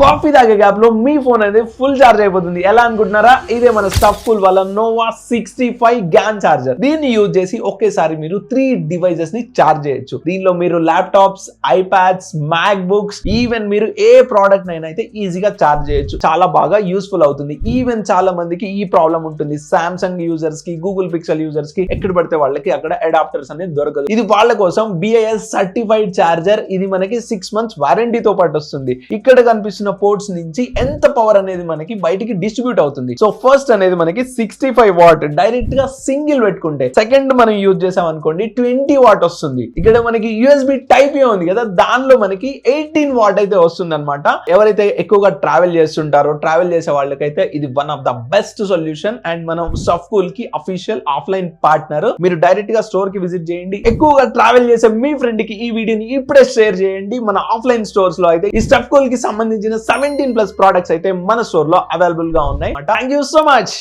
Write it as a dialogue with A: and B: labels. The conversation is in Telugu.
A: కాఫీ తాగే గ్యాప్ లో మీ ఫోన్ అనేది ఫుల్ చార్జ్ అయిపోతుంది. ఎలా అనుకుంటున్నారా? ఇదే మన స్టఫ్ ఫుల్ వల్ల నోవా 65 గ్యాన్ చార్జర్. దీన్ని యూజ్ చేసి ఒకేసారి మీరు 3 డివైజెస్ ని చార్జ్ చేయొచ్చు. దీనిలో మీరు laptops, iPads, MacBooks, even మీరు ఏ ప్రోడక్ట్ అయినా అయితే ఈజీగా చార్జ్ చేయొచ్చు. చాలా బాగా యూస్ఫుల్ అవుతుంది. ఈవెన్ చాలా మందికి ఈ ప్రాబ్లం ఉంటుంది. సామ్సంగ్ యూజర్స్ కి, గూగుల్ పిక్సెల్ యూజర్స్ కి ఎక్కడ పడితే వాళ్ళకి అక్కడ అడాప్టర్స్ అనేది దొరకదు. ఇది వాళ్ళ కోసం BIS సర్టిఫైడ్ చార్జర్. ఇది మనకి 6 months వారంటీతో పాటు వస్తుంది. ఇక్కడ కనిపిస్తున్న పోర్ట్స్ నుంచి ఎంత పవర్ అనేది మనకి బయటికి డిస్ట్రిబ్యూట్ అవుతుంది. సో ఫస్ట్ అనేది మనకి 65 వాట్ డైరెక్ట్ గా సింగిల్ పెట్టుకుంటే, సెకండ్ మనం యూజ్ చేసాం అనుకోండి 20 వాట్ వస్తుంది. ఇక్కడ మనకి USB టైప్ ఏ ఉంది కదా, దానిలో మనకి 18 వాట్ అయితే వస్తుంది అనమాట. ఎవరైతే ఎక్కువగా ట్రావెల్ చేస్తుంటారో, ట్రావెల్ చేసే వాళ్ళకైతే ఇది one of the best solution. And మనం స్టఫ్కూల్ కి అఫీషియల్ ఆఫ్లైన్ పార్ట్నర్. మీరు డైరెక్ట్ గా స్టోర్ కి విజిట్ చేయండి. ఎక్కువగా ట్రావెల్ చేసే మీ ఫ్రెండ్ కి ఈ వీడియోని ఇప్పుడే షేర్ చేయండి. మన ఆఫ్లైన్ స్టోర్స్ లో అయితే ఈ స్టఫ్కూల్ కి సంబంధించిన 17+ products అయితే మన స్టోర్ లో అవైలబుల్ గా ఉన్నాయి. Thank you so much.